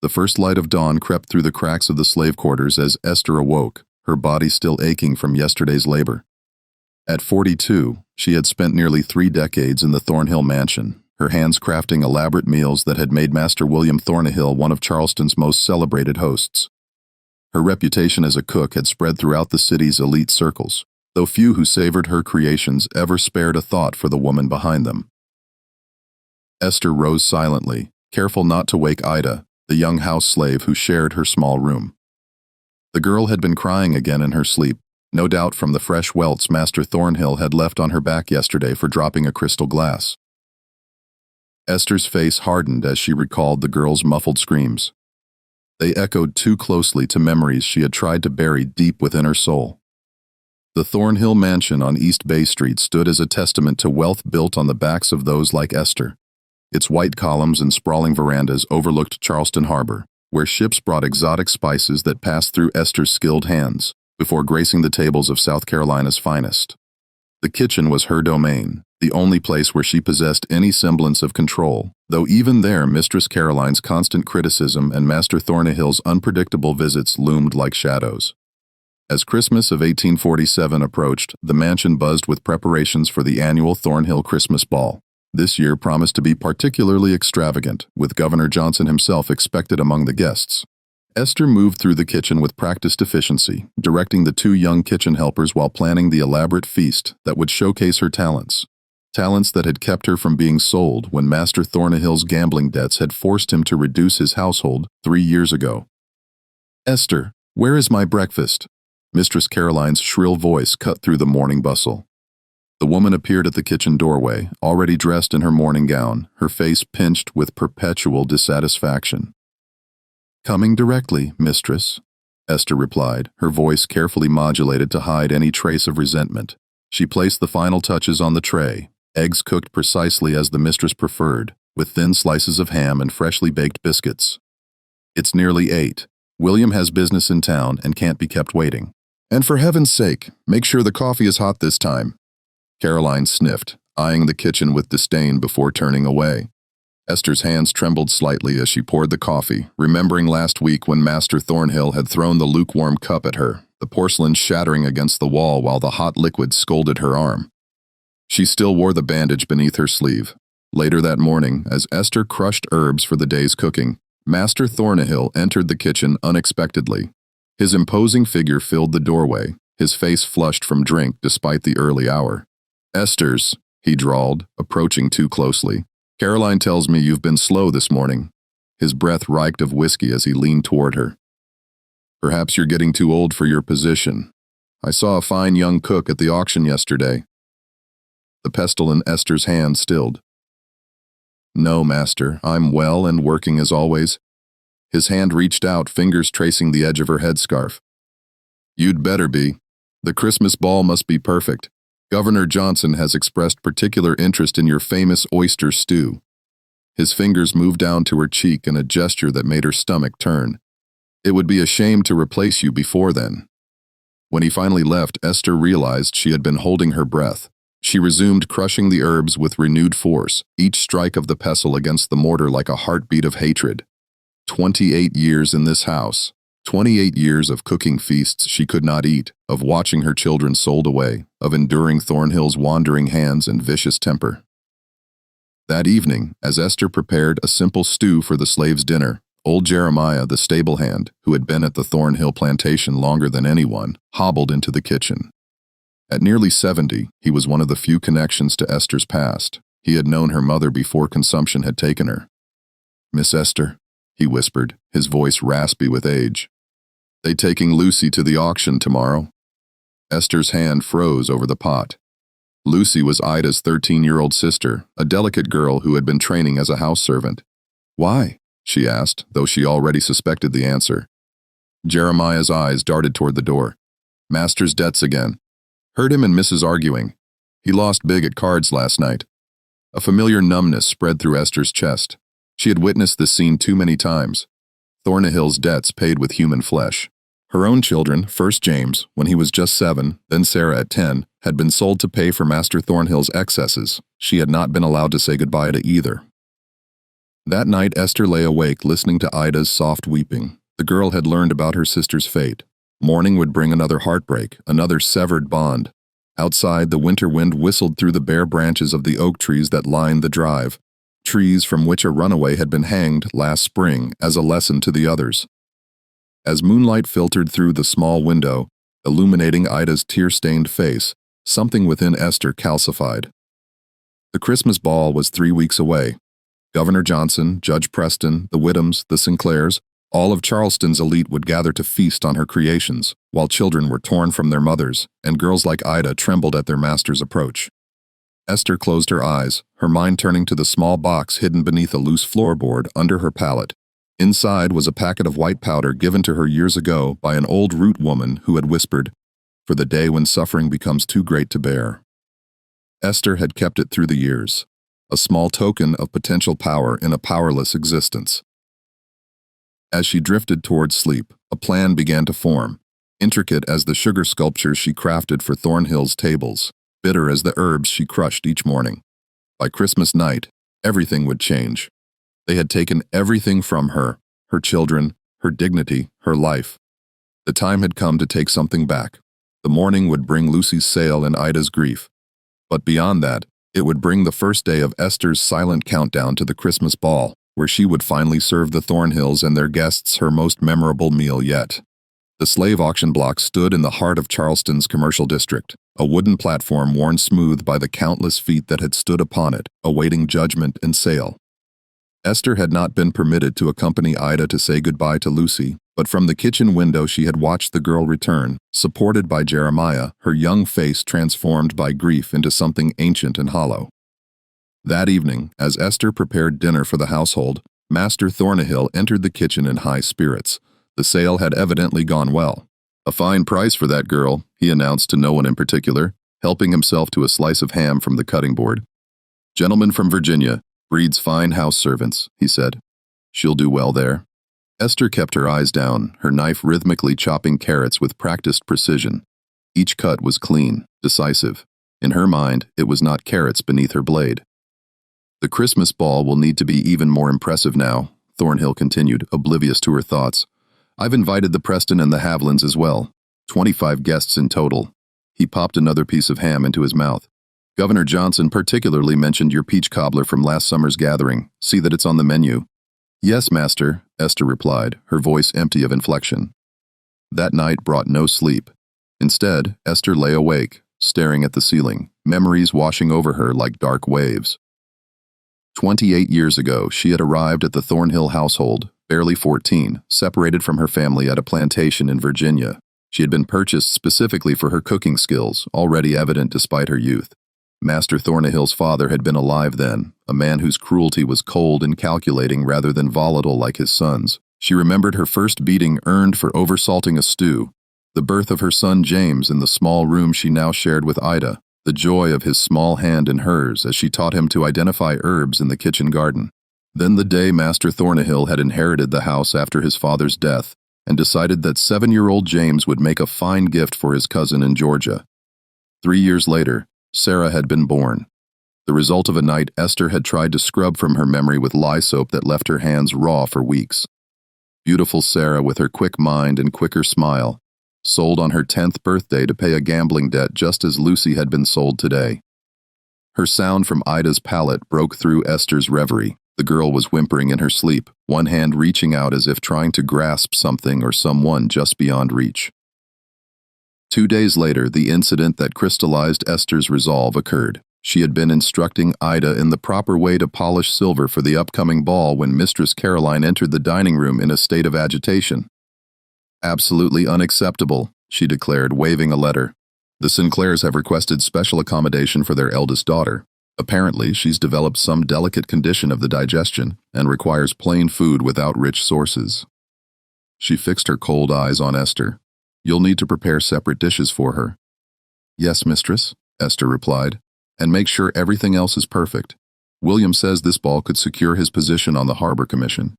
The first light of dawn crept through the cracks of the slave quarters as Esther awoke, her body still aching from yesterday's labor. At 42, she had spent nearly 3 decades in the Thornhill mansion, her hands crafting elaborate meals that had made Master William Thornhill one of Charleston's most celebrated hosts. Her reputation as a cook had spread throughout the city's elite circles, though few who savored her creations ever spared a thought for the woman behind them. Esther rose silently, careful not to wake Ida, the young house slave who shared her small room. The girl had been crying again in her sleep, no doubt from the fresh welts Master Thornhill had left on her back yesterday for dropping a crystal glass. Esther's face hardened as she recalled the girl's muffled screams. They echoed too closely to memories she had tried to bury deep within her soul. The Thornhill mansion on East Bay Street stood as a testament to wealth built on the backs of those like Esther. Its white columns and sprawling verandas overlooked Charleston Harbor, where ships brought exotic spices that passed through Esther's skilled hands before gracing the tables of South Carolina's finest. The kitchen was her domain, the only place where she possessed any semblance of control, though even there Mistress Caroline's constant criticism and Master Thornhill's unpredictable visits loomed like shadows. As Christmas of 1847 approached, the mansion buzzed with preparations for the annual Thornhill Christmas Ball. This year promised to be particularly extravagant, with Governor Johnson himself expected among the guests. Esther moved through the kitchen with practiced efficiency, directing the 2 young kitchen helpers while planning the elaborate feast that would showcase her talents. Talents that had kept her from being sold when Master Thornhill's gambling debts had forced him to reduce his household 3 years ago. "Esther, where is my breakfast?" Mistress Caroline's shrill voice cut through the morning bustle. The woman appeared at the kitchen doorway, already dressed in her morning gown, her face pinched with perpetual dissatisfaction. "Coming directly, mistress," Esther replied, her voice carefully modulated to hide any trace of resentment. She placed the final touches on the tray, eggs cooked precisely as the mistress preferred, with thin slices of ham and freshly baked biscuits. "It's nearly 8. William has business in town and can't be kept waiting. And for heaven's sake, make sure the coffee is hot this time." Caroline sniffed, eyeing the kitchen with disdain before turning away. Esther's hands trembled slightly as she poured the coffee, remembering last week when Master Thornhill had thrown the lukewarm cup at her, the porcelain shattering against the wall while the hot liquid scalded her arm. She still wore the bandage beneath her sleeve. Later that morning, as Esther crushed herbs for the day's cooking, Master Thornhill entered the kitchen unexpectedly. His imposing figure filled the doorway, his face flushed from drink despite the early hour. "Esther's," he drawled, approaching too closely. "Caroline tells me you've been slow this morning." His breath reeked of whiskey as he leaned toward her. "Perhaps you're getting too old for your position. I saw a fine young cook at the auction yesterday." The pestle in Esther's hand stilled. "No, master, I'm well and working as always." His hand reached out, fingers tracing the edge of her headscarf. "You'd better be. The Christmas ball must be perfect. Governor Johnson has expressed particular interest in your famous oyster stew." His fingers moved down to her cheek in a gesture that made her stomach turn. "It would be a shame to replace you before then." When he finally left, Esther realized she had been holding her breath. She resumed crushing the herbs with renewed force, each strike of the pestle against the mortar like a heartbeat of hatred. 28 years in this house. 28 years of cooking feasts she could not eat, of watching her children sold away, of enduring Thornhill's wandering hands and vicious temper. That evening, as Esther prepared a simple stew for the slaves' dinner, old Jeremiah, the stable hand, who had been at the Thornhill plantation longer than anyone, hobbled into the kitchen. At nearly 70, he was one of the few connections to Esther's past. He had known her mother before consumption had taken her. "Miss Esther," he whispered, his voice raspy with age. "They taking Lucy to the auction tomorrow?" Esther's hand froze over the pot. Lucy was Ida's 13-year-old sister, a delicate girl who had been training as a house servant. "Why?" she asked, though she already suspected the answer. Jeremiah's eyes darted toward the door. "Master's debts again. Heard him and Mrs. arguing. He lost big at cards last night." A familiar numbness spread through Esther's chest. She had witnessed this scene too many times. Thornhill's debts paid with human flesh. Her own children, first James, when he was just 7, then Sarah at 10, had been sold to pay for Master Thornhill's excesses. She had not been allowed to say goodbye to either. That night Esther lay awake listening to Ida's soft weeping. The girl had learned about her sister's fate. Morning would bring another heartbreak, another severed bond. Outside, the winter wind whistled through the bare branches of the oak trees that lined the drive, trees from which a runaway had been hanged last spring as a lesson to the others. As moonlight filtered through the small window, illuminating Ida's tear-stained face, something within Esther calcified. The Christmas ball was 3 weeks away. Governor Johnson, Judge Preston, the Whittams, the Sinclairs, all of Charleston's elite would gather to feast on her creations, while children were torn from their mothers, and girls like Ida trembled at their master's approach. Esther closed her eyes, her mind turning to the small box hidden beneath a loose floorboard under her pallet. Inside was a packet of white powder given to her years ago by an old root woman who had whispered, "For the day when suffering becomes too great to bear." Esther had kept it through the years, a small token of potential power in a powerless existence. As she drifted towards sleep, a plan began to form, intricate as the sugar sculptures she crafted for Thornhill's tables, bitter as the herbs she crushed each morning. By Christmas night, everything would change. They had taken everything from her, her children, her dignity, her life. The time had come to take something back. The morning would bring Lucy's sale and Ida's grief. But beyond that, it would bring the first day of Esther's silent countdown to the Christmas ball, where she would finally serve the Thornhills and their guests her most memorable meal yet. The slave auction block stood in the heart of Charleston's commercial district, a wooden platform worn smooth by the countless feet that had stood upon it, awaiting judgment and sale. Esther had not been permitted to accompany Ida to say goodbye to Lucy, but from the kitchen window she had watched the girl return, supported by Jeremiah, her young face transformed by grief into something ancient and hollow. That evening, as Esther prepared dinner for the household, Master Thornhill entered the kitchen in high spirits. The sale had evidently gone well. "A fine price for that girl," he announced to no one in particular, helping himself to a slice of ham from the cutting board. "Gentleman from Virginia, breeds fine house servants," he said. "She'll do well there." Esther kept her eyes down, her knife rhythmically chopping carrots with practiced precision. Each cut was clean, decisive. In her mind, it was not carrots beneath her blade. "The Christmas ball will need to be even more impressive now," Thornhill continued, oblivious to her thoughts. "I've invited the Preston and the Havlins as well. 25 guests in total." He popped another piece of ham into his mouth. "Governor Johnson particularly mentioned your peach cobbler from last summer's gathering. See that it's on the menu." "Yes, Master," Esther replied, her voice empty of inflection. That night brought no sleep. Instead, Esther lay awake, staring at the ceiling, memories washing over her like dark waves. 28 years ago, she had arrived at the Thornhill household, barely 14, separated from her family at a plantation in Virginia. She had been purchased specifically for her cooking skills, already evident despite her youth. Master Thornhill's father had been alive then, a man whose cruelty was cold and calculating rather than volatile like his son's. She remembered her first beating earned for oversalting a stew, the birth of her son James in the small room she now shared with Ida, the joy of his small hand in hers as she taught him to identify herbs in the kitchen garden. Then the day Master Thornhill had inherited the house after his father's death and decided that 7-year-old James would make a fine gift for his cousin in Georgia. 3 years later, Sarah had been born. The result of a night Esther had tried to scrub from her memory with lye soap that left her hands raw for weeks. Beautiful Sarah, with her quick mind and quicker smile, sold on her 10th birthday to pay a gambling debt just as Lucy had been sold today. Her sound from Ida's palate broke through Esther's reverie. The girl was whimpering in her sleep, one hand reaching out as if trying to grasp something or someone just beyond reach. 2 days later, the incident that crystallized Esther's resolve occurred. She had been instructing Ida in the proper way to polish silver for the upcoming ball when Mistress Caroline entered the dining room in a state of agitation. "Absolutely unacceptable," she declared, waving a letter. "The Sinclairs have requested special accommodation for their eldest daughter. Apparently, she's developed some delicate condition of the digestion and requires plain food without rich sources." She fixed her cold eyes on Esther. "You'll need to prepare separate dishes for her." "Yes, mistress," Esther replied, "and make sure everything else is perfect. William says this ball could secure his position on the Harbor Commission.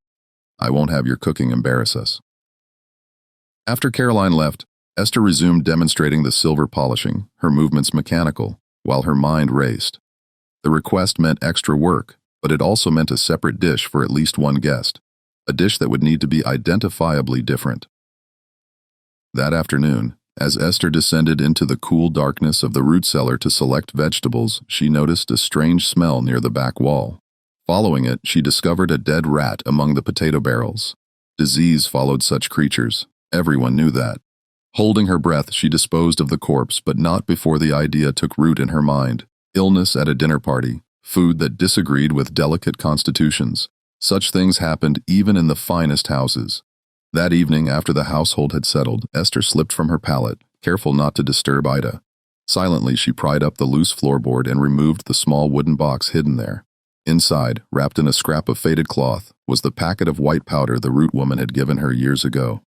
I won't have your cooking embarrass us." After Caroline left, Esther resumed demonstrating the silver polishing, her movements mechanical, while her mind raced. The request meant extra work, But it also meant a separate dish for at least one guest, a dish that would need to be identifiably different. That afternoon, as Esther descended into the cool darkness of the root cellar to select vegetables, she noticed a strange smell near the back wall. Following it, she discovered a dead rat among the potato barrels. Disease followed such creatures. Everyone knew that. Holding her breath, she disposed of the corpse, but not before the idea took root in her mind. Illness at a dinner party, food that disagreed with delicate constitutions. Such things happened even in the finest houses. That evening, after the household had settled, Esther slipped from her pallet, careful not to disturb Ida. Silently, she pried up the loose floorboard and removed the small wooden box hidden there. Inside, wrapped in a scrap of faded cloth, was the packet of white powder the root woman had given her years ago.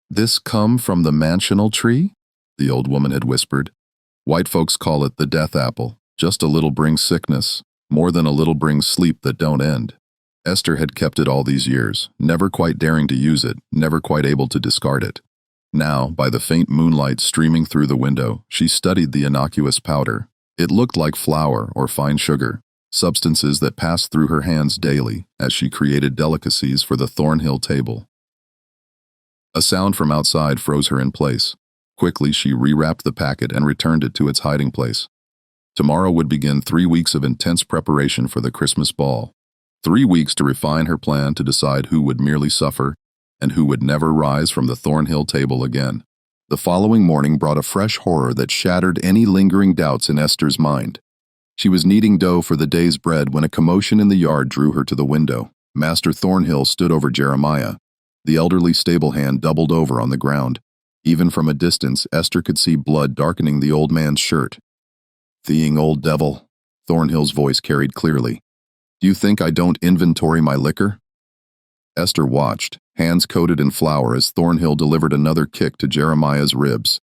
"This come from the mansional tree?" the old woman had whispered. "White folks call it the death apple. Just a little brings sickness. More than a little brings sleep that don't end." Esther had kept it all these years, never quite daring to use it, never quite able to discard it. Now, by the faint moonlight streaming through the window, she studied the innocuous powder. It looked like flour or fine sugar, substances that passed through her hands daily as she created delicacies for the Thornhill table. A sound from outside froze her in place. Quickly, she rewrapped the packet and returned it to its hiding place. Tomorrow would begin 3 weeks of intense preparation for the Christmas ball. 3 weeks to refine her plan to decide who would merely suffer and who would never rise from the Thornhill table again. The following morning brought a fresh horror that shattered any lingering doubts in Esther's mind. She was kneading dough for the day's bread when a commotion in the yard drew her to the window. Master Thornhill stood over Jeremiah. The elderly stable hand doubled over on the ground. Even from a distance, Esther could see blood darkening the old man's shirt. "Thieving old devil," Thornhill's voice carried clearly. "Do you think I don't inventory my liquor?" Esther watched, hands coated in flour, as Thornhill delivered another kick to Jeremiah's ribs.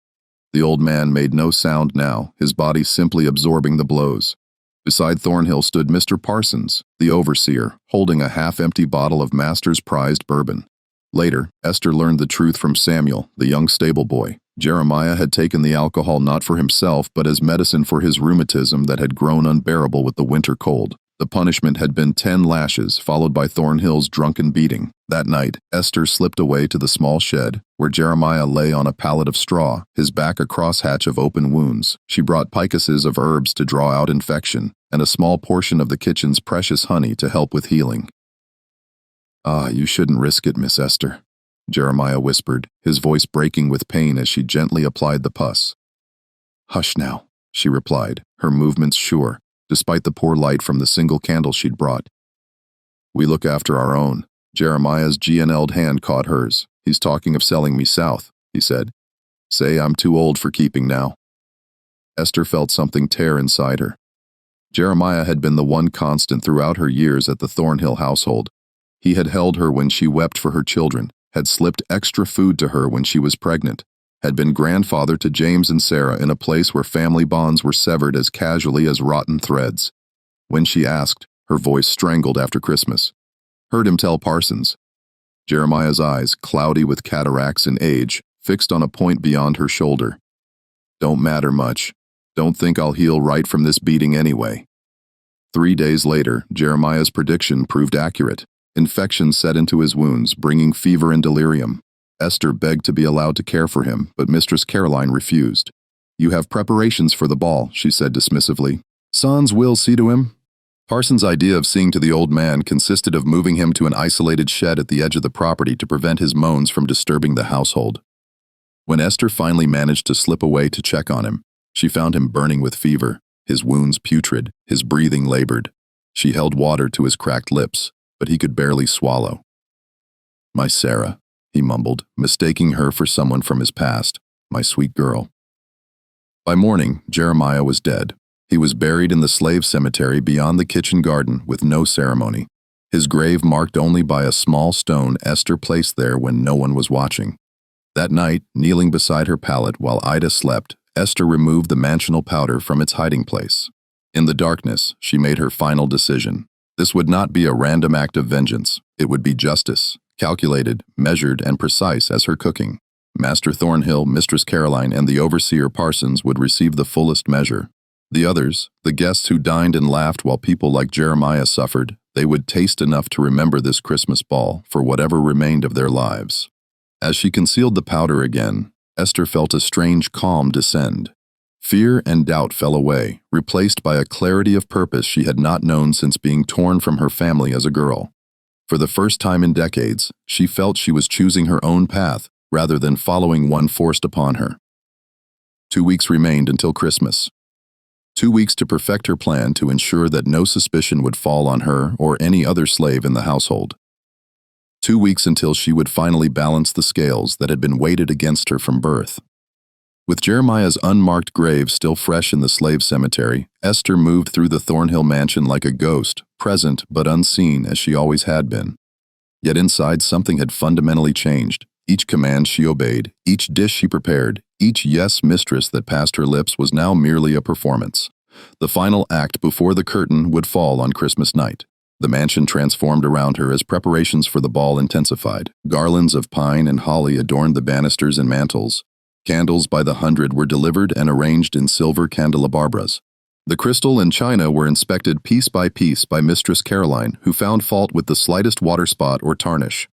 The old man made no sound now, his body simply absorbing the blows. Beside Thornhill stood Mr. Parsons, the overseer, holding a half-empty bottle of Master's prized bourbon. Later, Esther learned the truth from Samuel, the young stable boy. Jeremiah had taken the alcohol not for himself, but as medicine for his rheumatism that had grown unbearable with the winter cold. The punishment had been 10 lashes, followed by Thornhill's drunken beating. That night, Esther slipped away to the small shed, where Jeremiah lay on a pallet of straw, his back a crosshatch of open wounds. She brought picuses of herbs to draw out infection, and a small portion of the kitchen's precious honey to help with healing. "Ah, you shouldn't risk it, Miss Esther," Jeremiah whispered, his voice breaking with pain as she gently applied the pus. "Hush now," she replied, her movements sure, despite the poor light from the single candle she'd brought. "We look after our own." Jeremiah's GNL'd hand caught hers. "He's talking of selling me south," he said. "Say I'm too old for keeping now." Esther felt something tear inside her. Jeremiah had been the one constant throughout her years at the Thornhill household. He had held her when she wept for her children, had slipped extra food to her when she was pregnant, had been grandfather to James and Sarah in a place where family bonds were severed as casually as rotten threads. When she asked, her voice strangled after Christmas, "Heard him tell Parsons." Jeremiah's eyes, cloudy with cataracts and age, fixed on a point beyond her shoulder. "Don't matter much. Don't think I'll heal right from this beating anyway." 3 days later, Jeremiah's prediction proved accurate. Infection set into his wounds, bringing fever and delirium. Esther begged to be allowed to care for him, but Mistress Caroline refused. "You have preparations for the ball," she said dismissively. "Sons will see to him." Parsons' idea of seeing to the old man consisted of moving him to an isolated shed at the edge of the property to prevent his moans from disturbing the household. When Esther finally managed to slip away to check on him, she found him burning with fever, his wounds putrid, his breathing labored. She held water to his cracked lips, but he could barely swallow. "My Sarah," he mumbled, mistaking her for someone from his past. "My sweet girl." By morning, Jeremiah was dead. He was buried in the slave cemetery beyond the kitchen garden with no ceremony, his grave marked only by a small stone Esther placed there when no one was watching. That night, kneeling beside her pallet while Ida slept, Esther removed the mansional powder from its hiding place. In the darkness, she made her final decision. This would not be a random act of vengeance. It would be justice, calculated, measured, and precise as her cooking. Master Thornhill, Mistress Caroline, and the overseer Parsons would receive the fullest measure. The others, the guests who dined and laughed while people like Jeremiah suffered, they would taste enough to remember this Christmas ball for whatever remained of their lives. As she concealed the powder again, Esther felt a strange calm descend. Fear and doubt fell away, replaced by a clarity of purpose she had not known since being torn from her family as a girl. For the first time in decades, she felt she was choosing her own path rather than following one forced upon her. 2 weeks remained until Christmas. 2 weeks to perfect her plan to ensure that no suspicion would fall on her or any other slave in the household. 2 weeks until she would finally balance the scales that had been weighted against her from birth. With Jeremiah's unmarked grave still fresh in the slave cemetery, Esther moved through the Thornhill mansion like a ghost, present but unseen as she always had been. Yet inside something had fundamentally changed. Each command she obeyed, each dish she prepared, each yes mistress that passed her lips was now merely a performance. The final act before the curtain would fall on Christmas night. The mansion transformed around her as preparations for the ball intensified. Garlands of pine and holly adorned the banisters and mantels. Candles by the hundred were delivered and arranged in silver candelabras. The crystal and china were inspected piece by Mistress Caroline, who found fault with the slightest water spot or tarnish.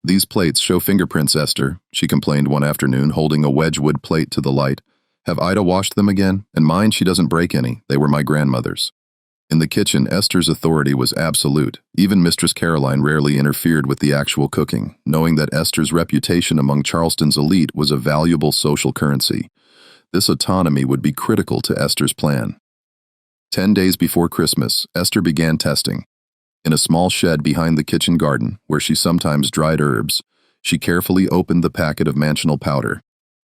"These plates show fingerprints, Esther," she complained one afternoon, holding a Wedgwood plate to the light. "Have Ida washed them again? And mind she doesn't break any. They were my grandmother's." In the kitchen, Esther's authority was absolute. Even Mistress Caroline rarely interfered with the actual cooking, knowing that Esther's reputation among Charleston's elite was a valuable social currency. This autonomy would be critical to Esther's plan. 10 days before Christmas, Esther began testing. In a small shed behind the kitchen garden, where she sometimes dried herbs, she carefully opened the packet of mansional powder.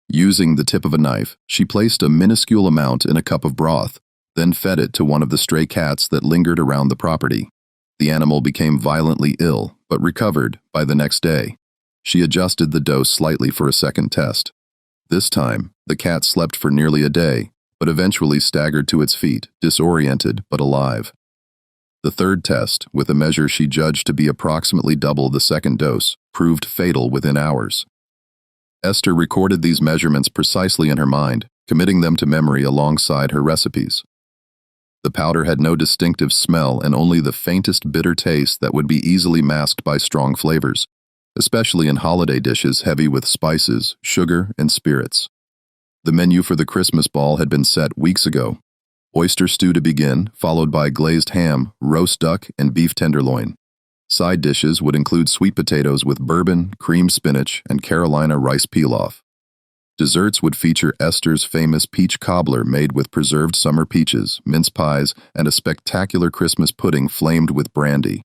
Using the tip of a knife, she placed a minuscule amount in a cup of broth, then fed it to one of the stray cats that lingered around the property. The animal became violently ill, but recovered by the next day. She adjusted the dose slightly for a second test. This time, the cat slept for nearly a day, but eventually staggered to its feet, disoriented but alive. The third test, with a measure she judged to be approximately double the second dose, proved fatal within hours. Esther recorded these measurements precisely in her mind, committing them to memory alongside her recipes. The powder had no distinctive smell and only the faintest bitter taste that would be easily masked by strong flavors, especially in holiday dishes heavy with spices, sugar, and spirits. The menu for the Christmas ball had been set weeks ago. Oyster stew to begin, followed by glazed ham, roast duck, and beef tenderloin. Side dishes would include sweet potatoes with bourbon, creamed spinach, and Carolina rice pilaf. Desserts would feature Esther's famous peach cobbler made with preserved summer peaches, mince pies, and a spectacular Christmas pudding flamed with brandy.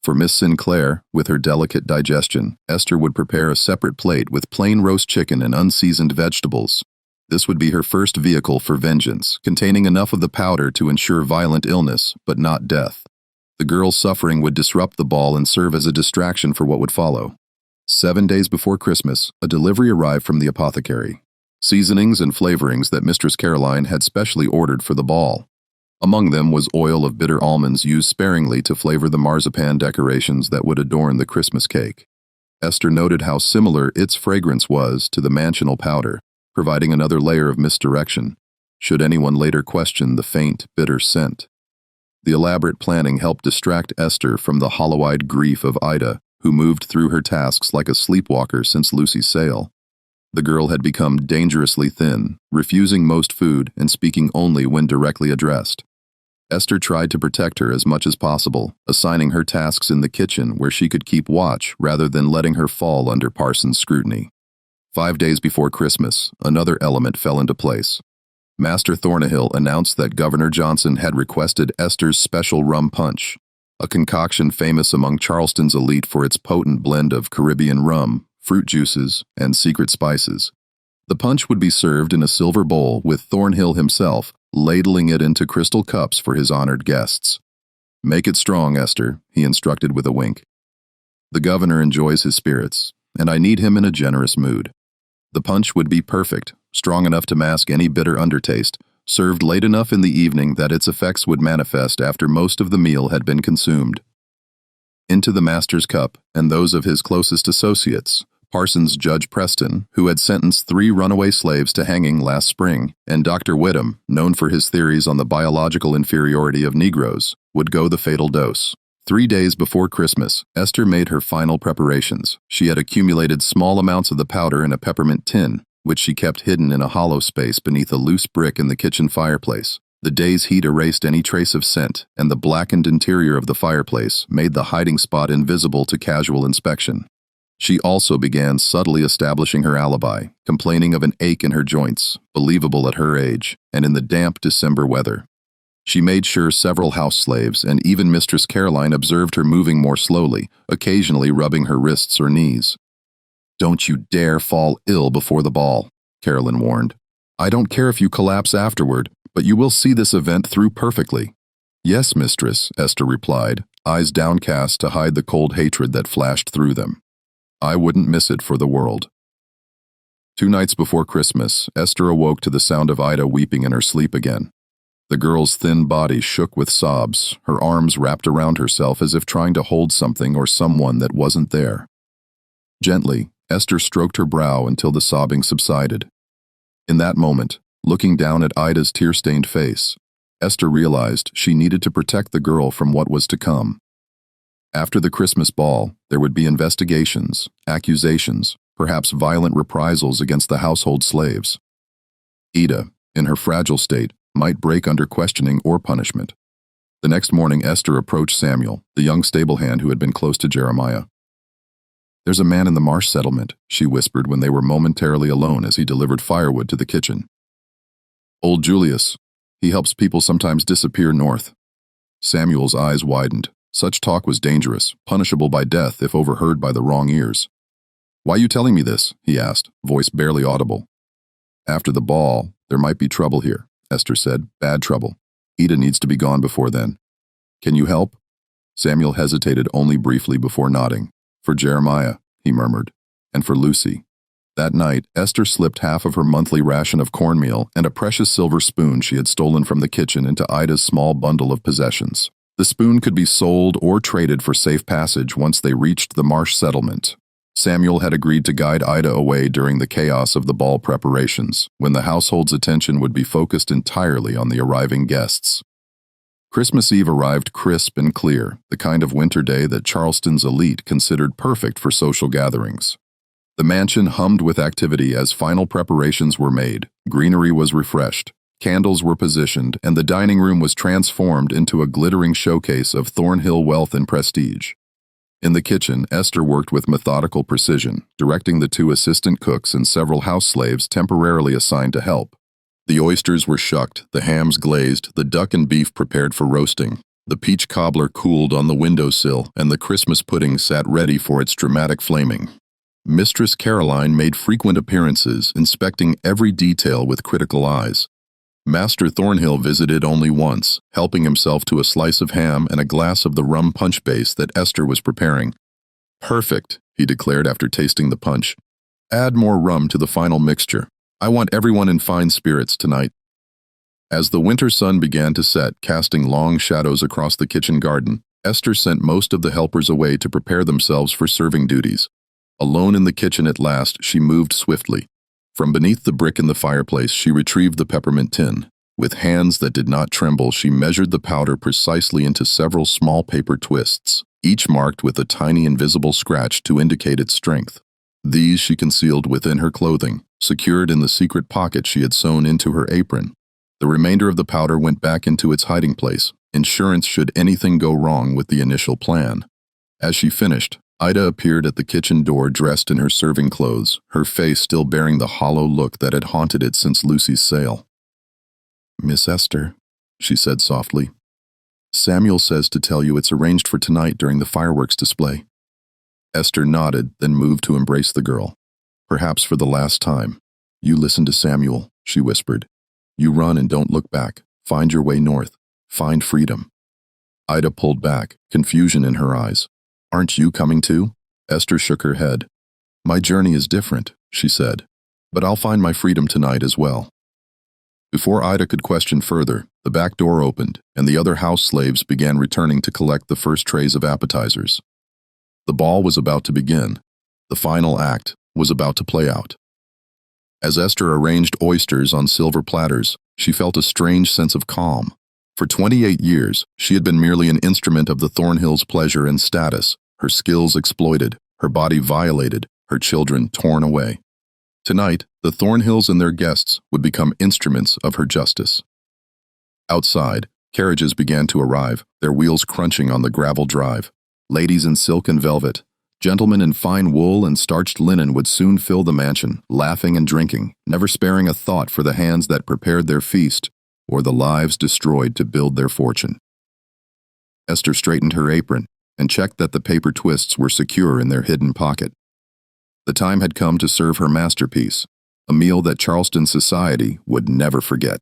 For Miss Sinclair, with her delicate digestion, Esther would prepare a separate plate with plain roast chicken and unseasoned vegetables. This would be her first vehicle for vengeance, containing enough of the powder to ensure violent illness, but not death. The girl's suffering would disrupt the ball and serve as a distraction for what would follow. 7 days before Christmas, a delivery arrived from the apothecary. Seasonings and flavorings that Mistress Caroline had specially ordered for the ball. Among them was oil of bitter almonds used sparingly to flavor the marzipan decorations that would adorn the Christmas cake. Esther noted how similar its fragrance was to the mansional powder, providing another layer of misdirection, should anyone later question the faint, bitter scent. The elaborate planning helped distract Esther from the hollow-eyed grief of Ida, who moved through her tasks like a sleepwalker since Lucy's sale. The girl had become dangerously thin, refusing most food and speaking only when directly addressed. Esther tried to protect her as much as possible, assigning her tasks in the kitchen where she could keep watch rather than letting her fall under Parsons' scrutiny. 5 days before Christmas, another element fell into place. Master Thornhill announced that Governor Johnson had requested Esther's special rum punch, a concoction famous among Charleston's elite for its potent blend of Caribbean rum, fruit juices, and secret spices. The punch would be served in a silver bowl with Thornhill himself ladling it into crystal cups for his honored guests. "Make it strong, Esther," he instructed with a wink. "The governor enjoys his spirits, and I need him in a generous mood." The punch would be perfect, strong enough to mask any bitter undertaste, served late enough in the evening that its effects would manifest after most of the meal had been consumed. Into the master's cup, and those of his closest associates, Parsons Judge Preston, who had sentenced 3 runaway slaves to hanging last spring, and Dr. Whittam, known for his theories on the biological inferiority of Negroes, would go the fatal dose. 3 days before Christmas, Esther made her final preparations. She had accumulated small amounts of the powder in a peppermint tin, which she kept hidden in a hollow space beneath a loose brick in the kitchen fireplace. The day's heat erased any trace of scent, and the blackened interior of the fireplace made the hiding spot invisible to casual inspection. She also began subtly establishing her alibi, complaining of an ache in her joints, believable at her age, and in the damp December weather. She made sure several house slaves and even Mistress Caroline observed her moving more slowly, occasionally rubbing her wrists or knees. "Don't you dare fall ill before the ball," Carolyn warned. "I don't care if you collapse afterward, but you will see this event through perfectly." "Yes, mistress," Esther replied, eyes downcast to hide the cold hatred that flashed through them. "I wouldn't miss it for the world." 2 nights before Christmas, Esther awoke to the sound of Ida weeping in her sleep again. The girl's thin body shook with sobs, her arms wrapped around herself as if trying to hold something or someone that wasn't there. Gently, Esther stroked her brow until the sobbing subsided. In that moment, looking down at Ida's tear-stained face, Esther realized she needed to protect the girl from what was to come. After the Christmas ball, there would be investigations, accusations, perhaps violent reprisals against the household slaves. Ida, in her fragile state, might break under questioning or punishment. The next morning, Esther approached Samuel, the young stable hand who had been close to Jeremiah. "There's a man in the marsh settlement," she whispered when they were momentarily alone as he delivered firewood to the kitchen. "Old Julius. He helps people sometimes disappear north." Samuel's eyes widened. Such talk was dangerous, punishable by death if overheard by the wrong ears. "Why are you telling me this?" he asked, voice barely audible. "After the ball, there might be trouble here," Esther said. "Bad trouble. Ida needs to be gone before then. Can you help?" Samuel hesitated only briefly before nodding. "For Jeremiah," he murmured, "and for Lucy." That night, Esther slipped half of her monthly ration of cornmeal and a precious silver spoon she had stolen from the kitchen into Ida's small bundle of possessions. The spoon could be sold or traded for safe passage once they reached the marsh settlement. Samuel had agreed to guide Ida away during the chaos of the ball preparations, when the household's attention would be focused entirely on the arriving guests. Christmas Eve arrived crisp and clear, the kind of winter day that Charleston's elite considered perfect for social gatherings. The mansion hummed with activity as final preparations were made, greenery was refreshed, candles were positioned, and the dining room was transformed into a glittering showcase of Thornhill wealth and prestige. In the kitchen, Esther worked with methodical precision, directing the 2 assistant cooks and several house slaves temporarily assigned to help. The oysters were shucked, the hams glazed, the duck and beef prepared for roasting. The peach cobbler cooled on the windowsill, and the Christmas pudding sat ready for its dramatic flaming. Mistress Caroline made frequent appearances, inspecting every detail with critical eyes. Master Thornhill visited only once, helping himself to a slice of ham and a glass of the rum punch base that Esther was preparing. "Perfect," he declared after tasting the punch. "Add more rum to the final mixture. I want everyone in fine spirits tonight." As the winter sun began to set, casting long shadows across the kitchen garden, Esther sent most of the helpers away to prepare themselves for serving duties. Alone in the kitchen at last, she moved swiftly. From beneath the brick in the fireplace, she retrieved the peppermint tin. With hands that did not tremble, she measured the powder precisely into several small paper twists, each marked with a tiny invisible scratch to indicate its strength. These she concealed within her clothing, secured in the secret pocket she had sewn into her apron. The remainder of the powder went back into its hiding place, insurance should anything go wrong with the initial plan. As she finished, Ida appeared at the kitchen door dressed in her serving clothes, her face still bearing the hollow look that had haunted it since Lucy's sale. "Miss Esther," she said softly, "Samuel says to tell you it's arranged for tonight during the fireworks display." Esther nodded, then moved to embrace the girl. "Perhaps for the last time. You listen to Samuel," she whispered. "You run and don't look back. Find your way north. Find freedom." Ida pulled back, confusion in her eyes. "Aren't you coming too?" Esther shook her head. "My journey is different," she said, "but I'll find my freedom tonight as well." Before Ida could question further, the back door opened, and the other house slaves began returning to collect the first trays of appetizers. The ball was about to begin, the final act, was about to play out. As Esther arranged oysters on silver platters, she felt a strange sense of calm. For 28 years, she had been merely an instrument of the Thornhills' pleasure and status, her skills exploited, her body violated, her children torn away. Tonight, the Thornhills and their guests would become instruments of her justice. Outside, carriages began to arrive, their wheels crunching on the gravel drive. Ladies in silk and velvet, gentlemen in fine wool and starched linen would soon fill the mansion, laughing and drinking, never sparing a thought for the hands that prepared their feast or the lives destroyed to build their fortune. Esther straightened her apron and checked that the paper twists were secure in their hidden pocket. The time had come to serve her masterpiece, a meal that Charleston society would never forget.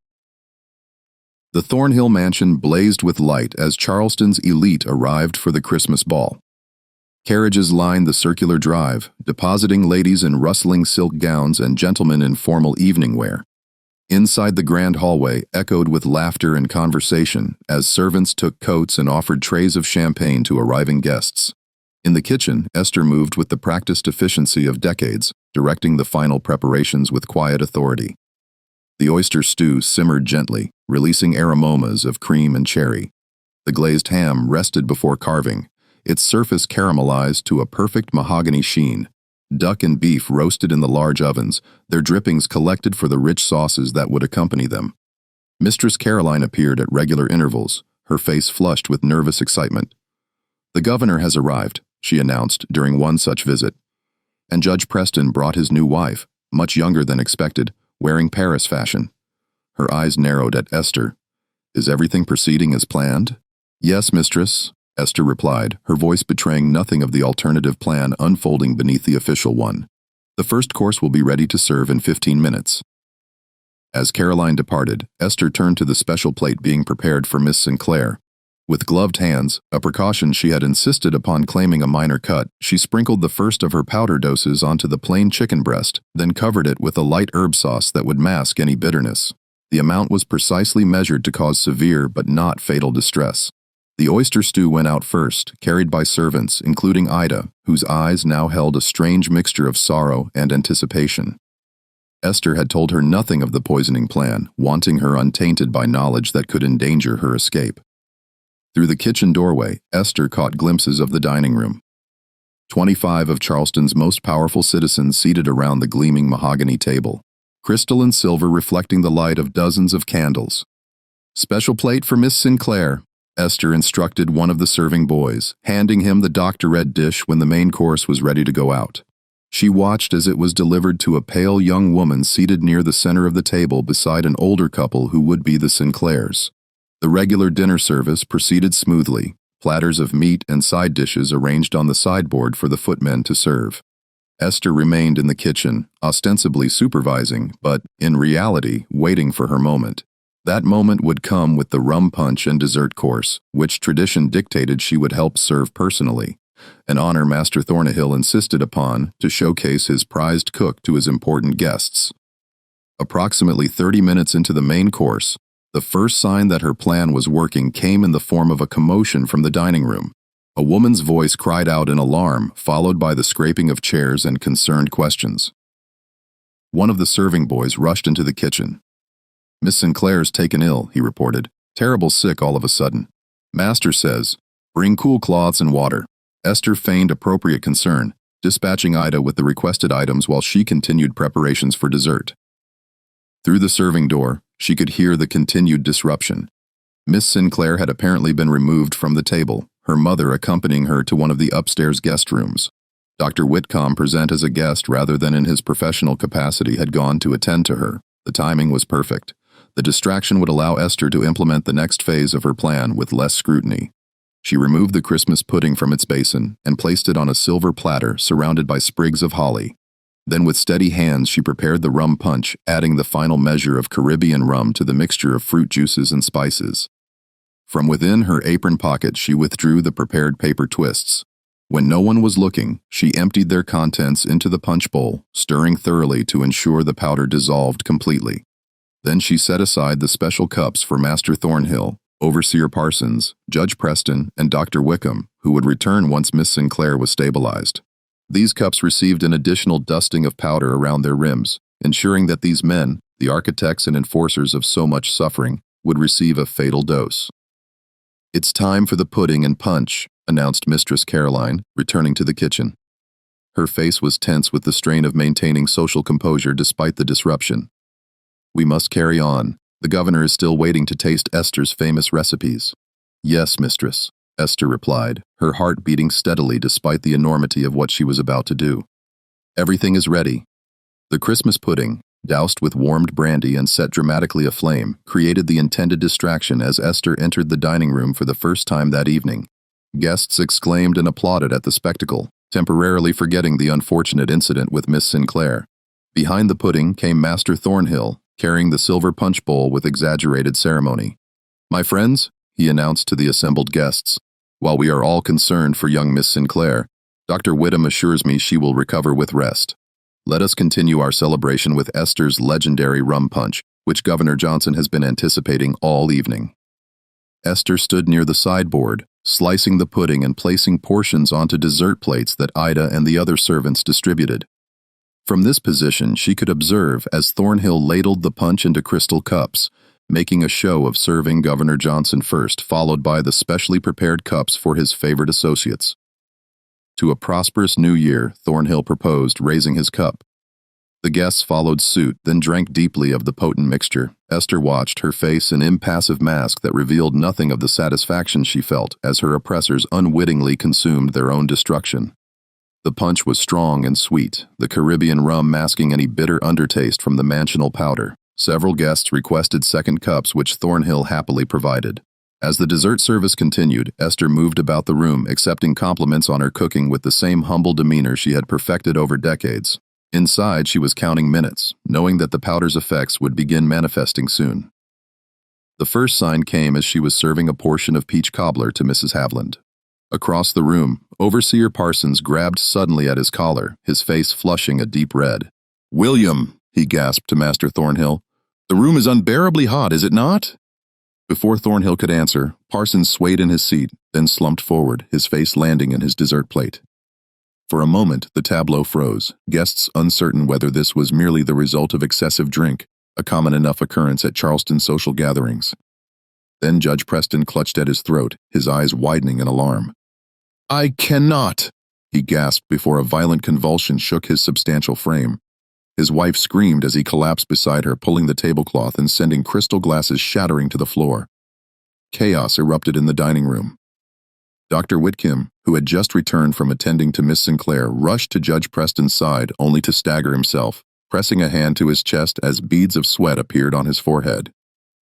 The Thornhill mansion blazed with light as Charleston's elite arrived for the Christmas ball. Carriages lined the circular drive, depositing ladies in rustling silk gowns and gentlemen in formal evening wear. Inside the grand hallway echoed with laughter and conversation as servants took coats and offered trays of champagne to arriving guests. In the kitchen, Esther moved with the practiced efficiency of decades, directing the final preparations with quiet authority. The oyster stew simmered gently, releasing aromas of cream and cherry. The glazed ham rested before carving, its surface caramelized to a perfect mahogany sheen. Duck and beef roasted in the large ovens, their drippings collected for the rich sauces that would accompany them. Mistress Caroline appeared at regular intervals, her face flushed with nervous excitement. "The governor has arrived," she announced during one such visit. And Judge Preston brought his new wife, much younger than expected, wearing Paris fashion. Her eyes narrowed at Esther. "Is everything proceeding as planned?" "Yes, mistress," Esther replied, her voice betraying nothing of the alternative plan unfolding beneath the official one. "The first course will be ready to serve in 15 minutes. As Caroline departed, Esther turned to the special plate being prepared for Miss Sinclair. With gloved hands, a precaution she had insisted upon claiming a minor cut, she sprinkled the first of her powder doses onto the plain chicken breast, then covered it with a light herb sauce that would mask any bitterness. The amount was precisely measured to cause severe but not fatal distress. The oyster stew went out first, carried by servants, including Ida, whose eyes now held a strange mixture of sorrow and anticipation. Esther had told her nothing of the poisoning plan, wanting her untainted by knowledge that could endanger her escape. Through the kitchen doorway, Esther caught glimpses of the dining room. 25 of Charleston's most powerful citizens seated around the gleaming mahogany table, crystal and silver reflecting the light of dozens of candles. "Special plate for Miss Sinclair," Esther instructed one of the serving boys, handing him the doctor-red dish when the main course was ready to go out. She watched as it was delivered to a pale young woman seated near the center of the table beside an older couple who would be the Sinclairs. The regular dinner service proceeded smoothly, platters of meat and side dishes arranged on the sideboard for the footmen to serve. Esther remained in the kitchen, ostensibly supervising, but, in reality, waiting for her moment. That moment would come with the rum punch and dessert course, which tradition dictated she would help serve personally, an honor Master Thornhill insisted upon to showcase his prized cook to his important guests. Approximately 30 minutes into the main course, the first sign that her plan was working came in the form of a commotion from the dining room. A woman's voice cried out in alarm, followed by the scraping of chairs and concerned questions. One of the serving boys rushed into the kitchen. "Miss Sinclair's taken ill," he reported. "Terrible sick all of a sudden. Master says, bring cool cloths and water." Esther feigned appropriate concern, dispatching Ida with the requested items while she continued preparations for dessert. Through the serving door, she could hear the continued disruption. Miss Sinclair had apparently been removed from the table, her mother accompanying her to one of the upstairs guest rooms. Dr. Whitcomb, present as a guest rather than in his professional capacity, had gone to attend to her. The timing was perfect. The distraction would allow Esther to implement the next phase of her plan with less scrutiny. She removed the Christmas pudding from its basin and placed it on a silver platter surrounded by sprigs of holly. Then with steady hands she prepared the rum punch, adding the final measure of Caribbean rum to the mixture of fruit juices and spices. From within her apron pocket she withdrew the prepared paper twists. When no one was looking, she emptied their contents into the punch bowl, stirring thoroughly to ensure the powder dissolved completely. Then she set aside the special cups for Master Thornhill, Overseer Parsons, Judge Preston, and Dr. Wickham, who would return once Miss Sinclair was stabilized. These cups received an additional dusting of powder around their rims, ensuring that these men, the architects and enforcers of so much suffering, would receive a fatal dose. "It's time for the pudding and punch," announced Mistress Caroline, returning to the kitchen. Her face was tense with the strain of maintaining social composure despite the disruption. "We must carry on. The governor is still waiting to taste Esther's famous recipes." "Yes, mistress," Esther replied, her heart beating steadily despite the enormity of what she was about to do. "Everything is ready." The Christmas pudding, doused with warmed brandy and set dramatically aflame, created the intended distraction as Esther entered the dining room for the first time that evening. Guests exclaimed and applauded at the spectacle, temporarily forgetting the unfortunate incident with Miss Sinclair. Behind the pudding came Master Thornhill, carrying the silver punch bowl with exaggerated ceremony. "My friends," he announced to the assembled guests, "while we are all concerned for young Miss Sinclair, Dr. Whittam assures me she will recover with rest. Let us continue our celebration with Esther's legendary rum punch, which Governor Johnson has been anticipating all evening." Esther stood near the sideboard, slicing the pudding and placing portions onto dessert plates that Ida and the other servants distributed. From this position, she could observe as Thornhill ladled the punch into crystal cups, making a show of serving Governor Johnson first, followed by the specially prepared cups for his favorite associates. "To a prosperous new year," Thornhill proposed, raising his cup. The guests followed suit, then drank deeply of the potent mixture. Esther watched, her face an impassive mask that revealed nothing of the satisfaction she felt as her oppressors unwittingly consumed their own destruction. The punch was strong and sweet, the Caribbean rum masking any bitter undertaste from the mansional powder. Several guests requested second cups, which Thornhill happily provided. As the dessert service continued, Esther moved about the room, accepting compliments on her cooking with the same humble demeanor she had perfected over decades. Inside, she was counting minutes, knowing that the powder's effects would begin manifesting soon. The first sign came as she was serving a portion of peach cobbler to Mrs. Havland. Across the room, Overseer Parsons grabbed suddenly at his collar, his face flushing a deep red. "William," he gasped to Master Thornhill, "the room is unbearably hot, is it not?" Before Thornhill could answer, Parsons swayed in his seat, then slumped forward, his face landing in his dessert plate. For a moment, the tableau froze, guests uncertain whether this was merely the result of excessive drink, a common enough occurrence at Charleston social gatherings. Then Judge Preston clutched at his throat, his eyes widening in alarm. "I cannot," he gasped before a violent convulsion shook his substantial frame. His wife screamed as he collapsed beside her, pulling the tablecloth and sending crystal glasses shattering to the floor. Chaos erupted in the dining room. Dr. Whitcomb, who had just returned from attending to Miss Sinclair, rushed to Judge Preston's side only to stagger himself, pressing a hand to his chest as beads of sweat appeared on his forehead.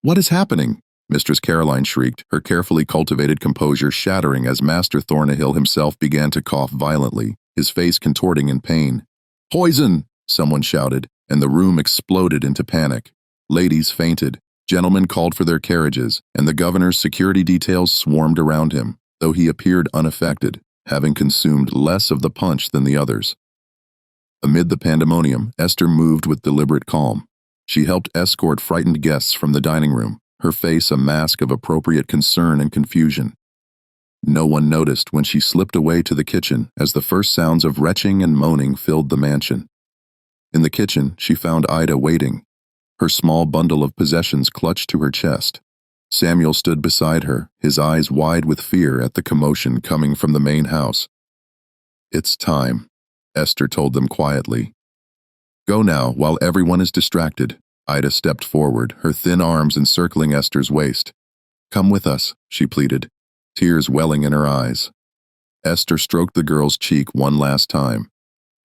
"What is happening?" Mistress Caroline shrieked, her carefully cultivated composure shattering as Master Thornhill himself began to cough violently, his face contorting in pain. "Poison!" someone shouted, and the room exploded into panic. Ladies fainted, gentlemen called for their carriages, and the governor's security details swarmed around him, though he appeared unaffected, having consumed less of the punch than the others. Amid the pandemonium, Esther moved with deliberate calm. She helped escort frightened guests from the dining room, her face a mask of appropriate concern and confusion. No one noticed when she slipped away to the kitchen as the first sounds of retching and moaning filled the mansion. In the kitchen, she found Ida waiting, her small bundle of possessions clutched to her chest. Samuel stood beside her, his eyes wide with fear at the commotion coming from the main house. "It's time," Esther told them quietly. "Go now, while everyone is distracted." Ida stepped forward, her thin arms encircling Esther's waist. "Come with us," she pleaded, tears welling in her eyes. Esther stroked the girl's cheek one last time.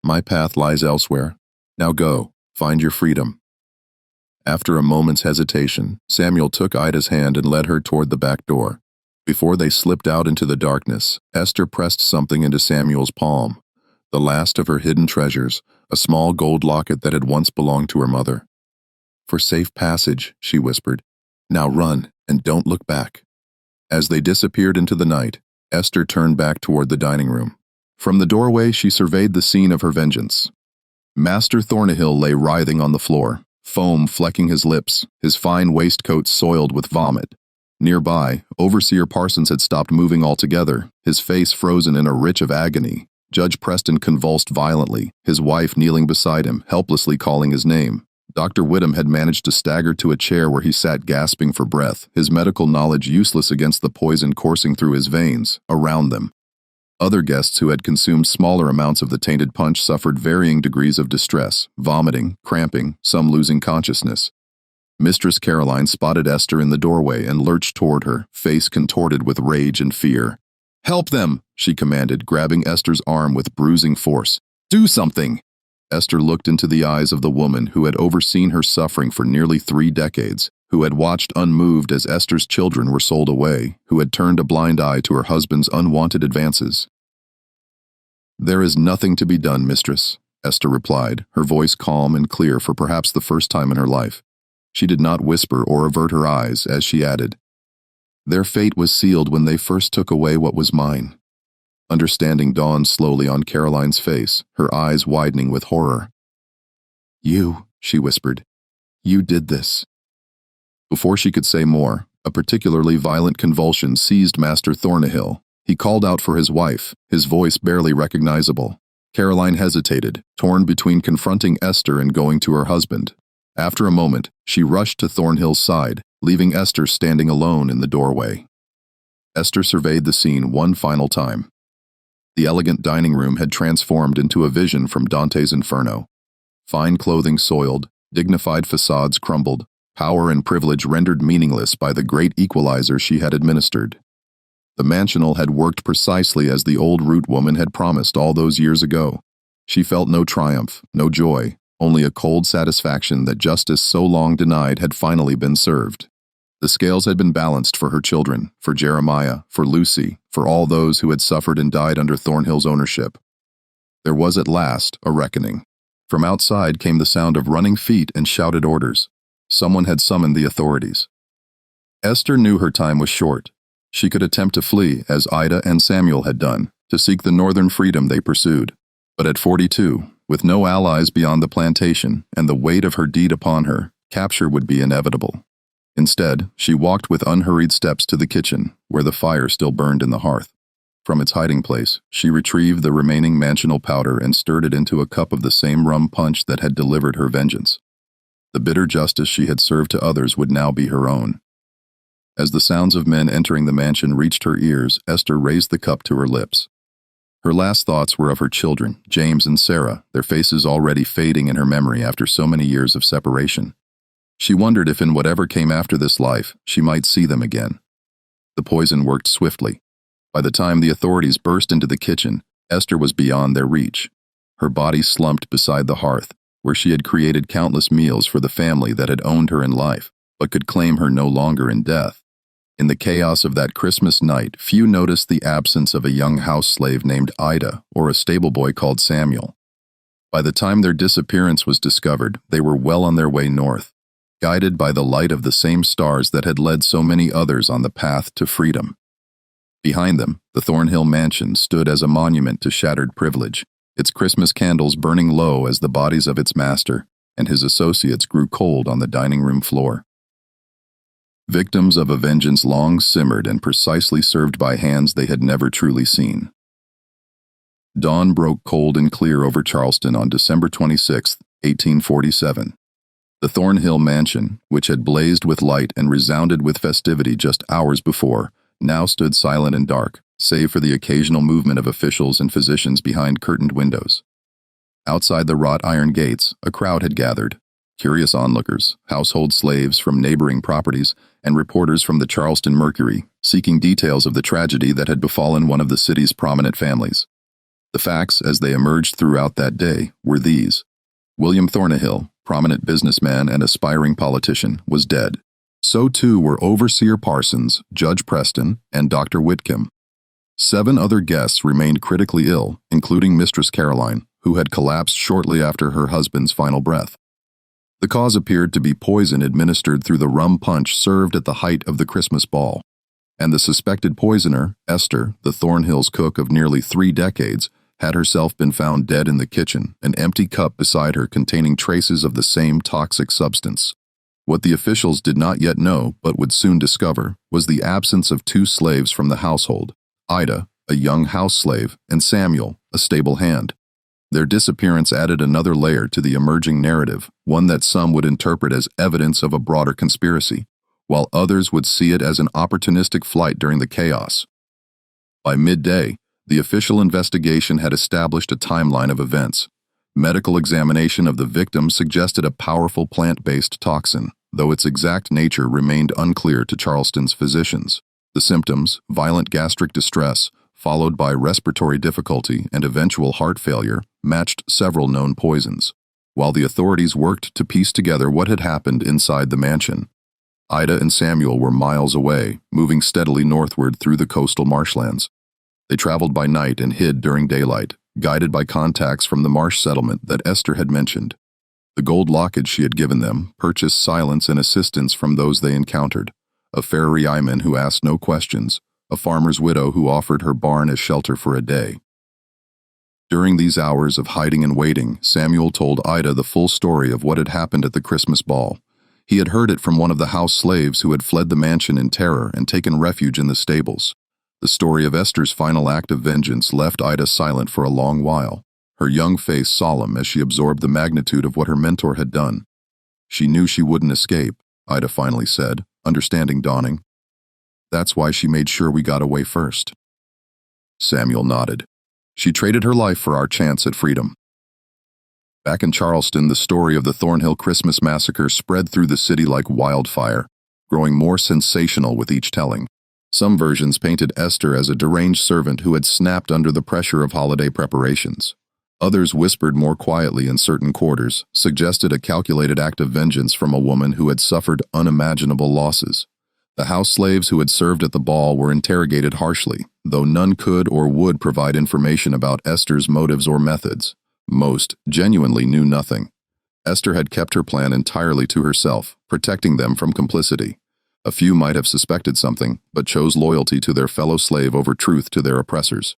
"My path lies elsewhere. Now go, find your freedom." After a moment's hesitation, Samuel took Ida's hand and led her toward the back door. Before they slipped out into the darkness, Esther pressed something into Samuel's palm, the last of her hidden treasures, a small gold locket that had once belonged to her mother. "For safe passage," she whispered. "Now run, and don't look back." As they disappeared into the night, Esther turned back toward the dining room. From the doorway, she surveyed the scene of her vengeance. Master Thornhill lay writhing on the floor, foam flecking his lips, his fine waistcoat soiled with vomit. Nearby, Overseer Parsons had stopped moving altogether, his face frozen in a reach of agony, Judge Preston convulsed violently, his wife kneeling beside him, helplessly calling his name. Dr. Whittam had managed to stagger to a chair where he sat gasping for breath, his medical knowledge useless against the poison coursing through his veins, around them. Other guests who had consumed smaller amounts of the tainted punch suffered varying degrees of distress, vomiting, cramping, some losing consciousness. Mistress Caroline spotted Esther in the doorway and lurched toward her, face contorted with rage and fear. "Help them!" she commanded, grabbing Esther's arm with bruising force. "Do something!" Esther looked into the eyes of the woman who had overseen her suffering for nearly 3 decades, who had watched unmoved as Esther's children were sold away, who had turned a blind eye to her husband's unwanted advances. "There is nothing to be done, mistress," Esther replied, her voice calm and clear for perhaps the first time in her life. She did not whisper or avert her eyes as she added, "Their fate was sealed when they first took away what was mine." Understanding dawned slowly on Caroline's face, her eyes widening with horror. "You," she whispered, "you did this." Before she could say more, a particularly violent convulsion seized Master Thornhill. He called out for his wife, his voice barely recognizable. Caroline hesitated, torn between confronting Esther and going to her husband. After a moment, she rushed to Thornhill's side, leaving Esther standing alone in the doorway. Esther surveyed the scene one final time. The elegant dining room had transformed into a vision from Dante's Inferno. Fine clothing soiled, dignified facades crumbled, power and privilege rendered meaningless by the great equalizer she had administered. The mansional had worked precisely as the old root woman had promised all those years ago. She felt no triumph, no joy, only a cold satisfaction that justice so long denied had finally been served. The scales had been balanced for her children, for Jeremiah, for Lucy, for all those who had suffered and died under Thornhill's ownership. There was at last a reckoning. From outside came the sound of running feet and shouted orders. Someone had summoned the authorities. Esther knew her time was short. She could attempt to flee, as Ida and Samuel had done, to seek the northern freedom they pursued. But at 42, with no allies beyond the plantation and the weight of her deed upon her, capture would be inevitable. Instead, she walked with unhurried steps to the kitchen, where the fire still burned in the hearth. From its hiding place, she retrieved the remaining mansional powder and stirred it into a cup of the same rum punch that had delivered her vengeance. The bitter justice she had served to others would now be her own. As the sounds of men entering the mansion reached her ears, Esther raised the cup to her lips. Her last thoughts were of her children, James and Sarah, their faces already fading in her memory after so many years of separation. She wondered if in whatever came after this life, she might see them again. The poison worked swiftly. By the time the authorities burst into the kitchen, Esther was beyond their reach. Her body slumped beside the hearth, where she had created countless meals for the family that had owned her in life, but could claim her no longer in death. In the chaos of that Christmas night, few noticed the absence of a young house slave named Ida or a stable boy called Samuel. By the time their disappearance was discovered, they were well on their way north, guided by the light of the same stars that had led so many others on the path to freedom. Behind them, the Thornhill mansion stood as a monument to shattered privilege, its Christmas candles burning low as the bodies of its master and his associates grew cold on the dining room floor. Victims of a vengeance long simmered and precisely served by hands they had never truly seen. Dawn broke cold and clear over Charleston on December 26, 1847. The Thornhill mansion, which had blazed with light and resounded with festivity just hours before, now stood silent and dark, save for the occasional movement of officials and physicians behind curtained windows. Outside the wrought iron gates, a crowd had gathered. Curious onlookers, household slaves from neighboring properties, and reporters from the Charleston Mercury, seeking details of the tragedy that had befallen one of the city's prominent families. The facts, as they emerged throughout that day, were these. William Thornhill, prominent businessman and aspiring politician, was dead. So too were Overseer Parsons, Judge Preston, and Dr. Whitcomb. 7 other guests remained critically ill, including Mistress Caroline, who had collapsed shortly after her husband's final breath. The cause appeared to be poison administered through the rum punch served at the height of the Christmas ball, and the suspected poisoner, Esther, the Thornhill's cook of nearly 3 decades, had herself been found dead in the kitchen, an empty cup beside her containing traces of the same toxic substance. What the officials did not yet know, but would soon discover, was the absence of 2 slaves from the household. Ida, a young house slave, and Samuel, a stable hand. Their disappearance added another layer to the emerging narrative, one that some would interpret as evidence of a broader conspiracy, while others would see it as an opportunistic flight during the chaos. By midday, the official investigation had established a timeline of events. Medical examination of the victim suggested a powerful plant-based toxin, though its exact nature remained unclear to Charleston's physicians. The symptoms, violent gastric distress, followed by respiratory difficulty and eventual heart failure, matched several known poisons. While the authorities worked to piece together what had happened inside the mansion, Ida and Samuel were miles away, moving steadily northward through the coastal marshlands. They traveled by night and hid during daylight, guided by contacts from the marsh settlement that Esther had mentioned. The gold locket she had given them purchased silence and assistance from those they encountered: a ferryman who asked no questions, a farmer's widow who offered her barn as shelter for a day. During these hours of hiding and waiting, Samuel told Ida the full story of what had happened at the Christmas ball. He had heard it from one of the house slaves who had fled the mansion in terror and taken refuge in the stables. The story of Esther's final act of vengeance left Ida silent for a long while, her young face solemn as she absorbed the magnitude of what her mentor had done. She knew she wouldn't escape, Ida finally said, understanding dawning. That's why she made sure we got away first. Samuel nodded. She traded her life for our chance at freedom. Back in Charleston, the story of the Thornhill Christmas massacre spread through the city like wildfire, growing more sensational with each telling. Some versions painted Esther as a deranged servant who had snapped under the pressure of holiday preparations. Others, whispered more quietly in certain quarters, suggested a calculated act of vengeance from a woman who had suffered unimaginable losses. The house slaves who had served at the ball were interrogated harshly, though none could or would provide information about Esther's motives or methods. Most genuinely knew nothing. Esther had kept her plan entirely to herself, protecting them from complicity. A few might have suspected something, but chose loyalty to their fellow slave over truth to their oppressors.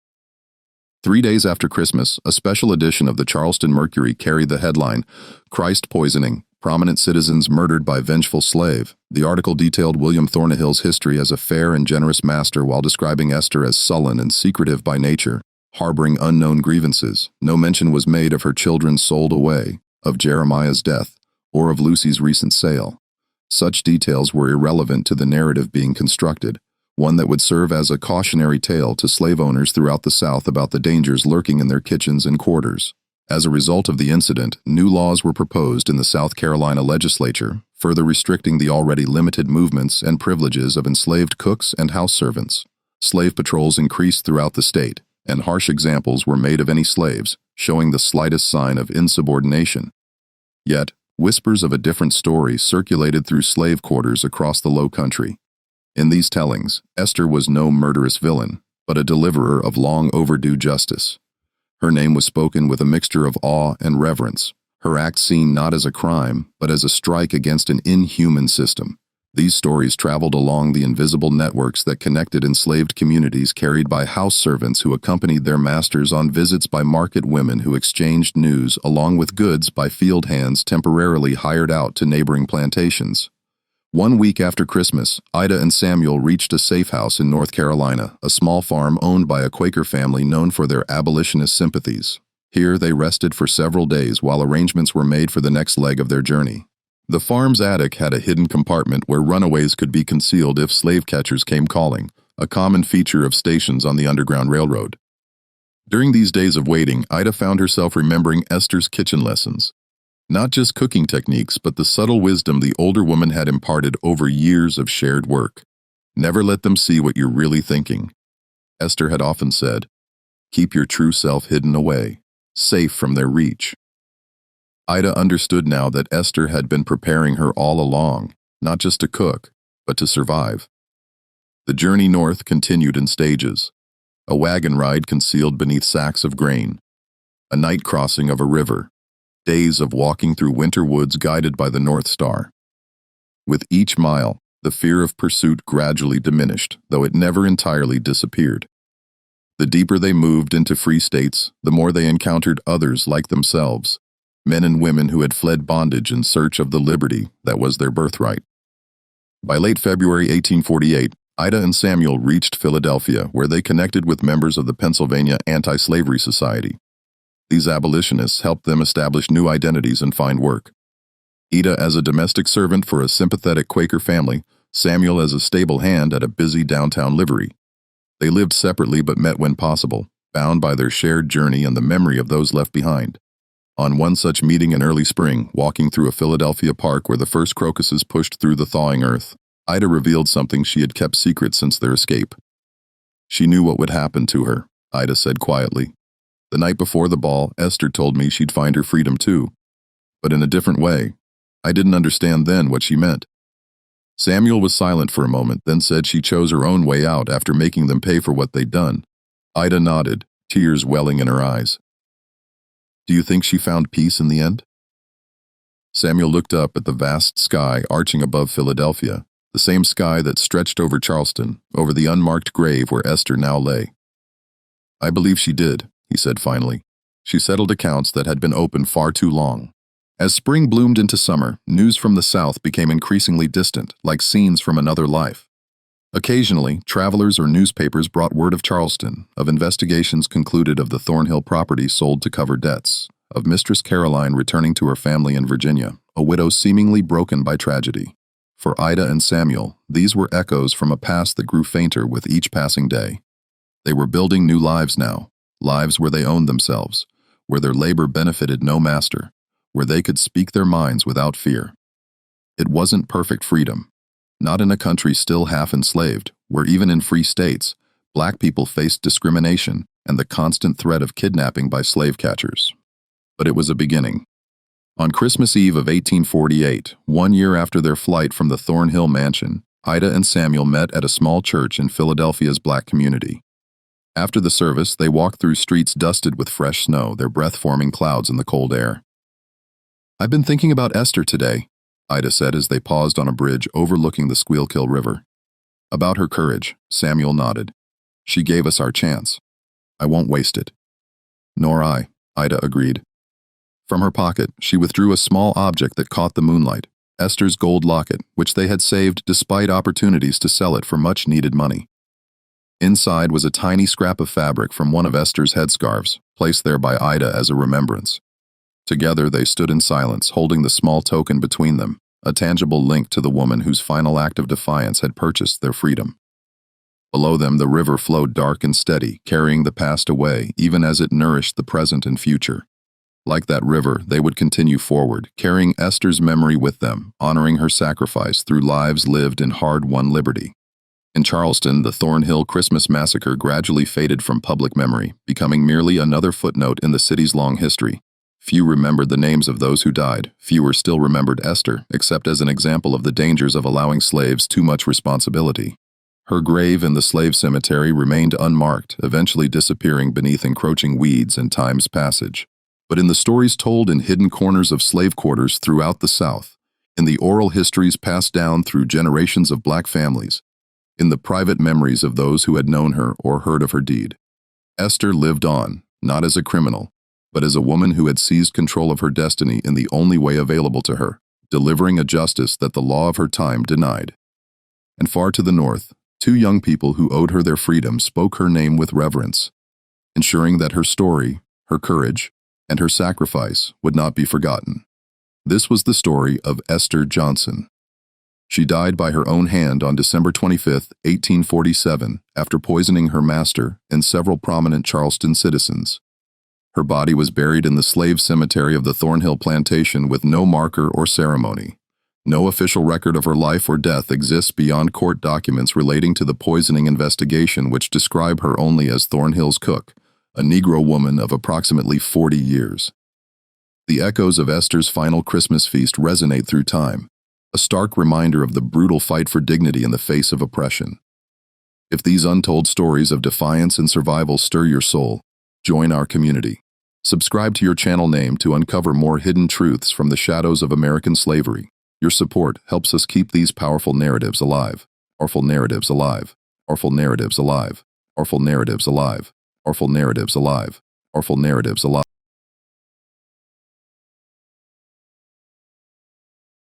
3 days after Christmas, a special edition of the Charleston Mercury carried the headline, "Christ Poisoning, Prominent Citizens Murdered by Vengeful Slave." The article detailed William Thornhill's history as a fair and generous master while describing Esther as sullen and secretive by nature, harboring unknown grievances. No mention was made of her children sold away, of Jeremiah's death, or of Lucy's recent sale. Such details were irrelevant to the narrative being constructed, one that would serve as a cautionary tale to slave owners throughout the South about the dangers lurking in their kitchens and quarters. As a result of the incident, new laws were proposed in the South Carolina legislature, further restricting the already limited movements and privileges of enslaved cooks and house servants. Slave patrols increased throughout the state, and harsh examples were made of any slaves showing the slightest sign of insubordination. Yet, whispers of a different story circulated through slave quarters across the Low Country. In these tellings, Esther was no murderous villain, but a deliverer of long-overdue justice. Her name was spoken with a mixture of awe and reverence, her act seen not as a crime, but as a strike against an inhuman system. These stories traveled along the invisible networks that connected enslaved communities, carried by house servants who accompanied their masters on visits, by market women who exchanged news along with goods, by field hands temporarily hired out to neighboring plantations. 1 week after Christmas, Ida and Samuel reached a safe house in North Carolina, a small farm owned by a Quaker family known for their abolitionist sympathies. Here they rested for several days while arrangements were made for the next leg of their journey. The farm's attic had a hidden compartment where runaways could be concealed if slave catchers came calling, a common feature of stations on the Underground Railroad. During these days of waiting, Ida found herself remembering Esther's kitchen lessons. Not just cooking techniques, but the subtle wisdom the older woman had imparted over years of shared work. Never let them see what you're really thinking. Esther had often said, "Keep your true self hidden away, safe from their reach." Ida understood now that Esther had been preparing her all along, not just to cook, but to survive. The journey north continued in stages. A wagon ride concealed beneath sacks of grain. A night crossing of a river. Days of walking through winter woods guided by the North Star. With each mile, the fear of pursuit gradually diminished, though it never entirely disappeared. The deeper they moved into free states, the more they encountered others like themselves. Men and women who had fled bondage in search of the liberty that was their birthright. By late February 1848, Ida and Samuel reached Philadelphia, where they connected with members of the Pennsylvania Anti-Slavery Society. These abolitionists helped them establish new identities and find work. Ida as a domestic servant for a sympathetic Quaker family, Samuel as a stable hand at a busy downtown livery. They lived separately but met when possible, bound by their shared journey and the memory of those left behind. On one such meeting in early spring, walking through a Philadelphia park where the first crocuses pushed through the thawing earth, Ida revealed something she had kept secret since their escape. She knew what would happen to her, Ida said quietly. The night before the ball, Esther told me she'd find her freedom too, but in a different way. I didn't understand then what she meant. Samuel was silent for a moment, then said she chose her own way out after making them pay for what they'd done. Ida nodded, tears welling in her eyes. Do you think she found peace in the end? Samuel looked up at the vast sky arching above Philadelphia, the same sky that stretched over Charleston, over the unmarked grave where Esther now lay. I believe she did, he said finally. She settled accounts that had been open far too long. As spring bloomed into summer, news from the South became increasingly distant, like scenes from another life. Occasionally, travelers or newspapers brought word of Charleston, of investigations concluded of the Thornhill property sold to cover debts, of Mistress Caroline returning to her family in Virginia, a widow seemingly broken by tragedy. For Ida and Samuel, these were echoes from a past that grew fainter with each passing day. They were building new lives now, lives where they owned themselves, where their labor benefited no master, where they could speak their minds without fear. It wasn't perfect freedom, not in a country still half enslaved, where even in free states, black people faced discrimination and the constant threat of kidnapping by slave catchers. But it was a beginning. On Christmas Eve of 1848, 1 year after their flight from the Thornhill mansion, Ida and Samuel met at a small church in Philadelphia's black community. After the service, they walked through streets dusted with fresh snow, their breath forming clouds in the cold air. I've been thinking about Esther today, Ida said as they paused on a bridge overlooking the Squealkill River. About her courage, Samuel nodded. She gave us our chance. I won't waste it. Nor I, Ida agreed. From her pocket, she withdrew a small object that caught the moonlight, Esther's gold locket, which they had saved despite opportunities to sell it for much-needed money. Inside was a tiny scrap of fabric from one of Esther's headscarves, placed there by Ida as a remembrance. Together they stood in silence, holding the small token between them, a tangible link to the woman whose final act of defiance had purchased their freedom. Below them the river flowed dark and steady, carrying the past away, even as it nourished the present and future. Like that river, they would continue forward, carrying Esther's memory with them, honoring her sacrifice through lives lived in hard-won liberty. In Charleston, the Thornhill Christmas massacre gradually faded from public memory, becoming merely another footnote in the city's long history. Few remembered the names of those who died. Fewer still remembered Esther, except as an example of the dangers of allowing slaves too much responsibility. Her grave in the slave cemetery remained unmarked, eventually disappearing beneath encroaching weeds and time's passage. But in the stories told in hidden corners of slave quarters throughout the South, in the oral histories passed down through generations of black families, in the private memories of those who had known her or heard of her deed, Esther lived on, not as a criminal, but as a woman who had seized control of her destiny in the only way available to her, delivering a justice that the law of her time denied. And far to the north, two young people who owed her their freedom spoke her name with reverence, ensuring that her story, her courage, and her sacrifice would not be forgotten. This was the story of Esther Johnson. She died by her own hand on December 25, 1847, after poisoning her master and several prominent Charleston citizens. Her body was buried in the slave cemetery of the Thornhill Plantation with no marker or ceremony. No official record of her life or death exists beyond court documents relating to the poisoning investigation, which describe her only as Thornhill's cook, a Negro woman of approximately 40 years. The echoes of Esther's final Christmas feast resonate through time, a stark reminder of the brutal fight for dignity in the face of oppression. If these untold stories of defiance and survival stir your soul, join our community. Subscribe to your channel name to uncover more hidden truths from the shadows of American slavery. Your support helps us keep these powerful narratives alive. Powerful narratives alive. Powerful narratives alive. Powerful narratives alive. Powerful narratives alive. Powerful narratives alive.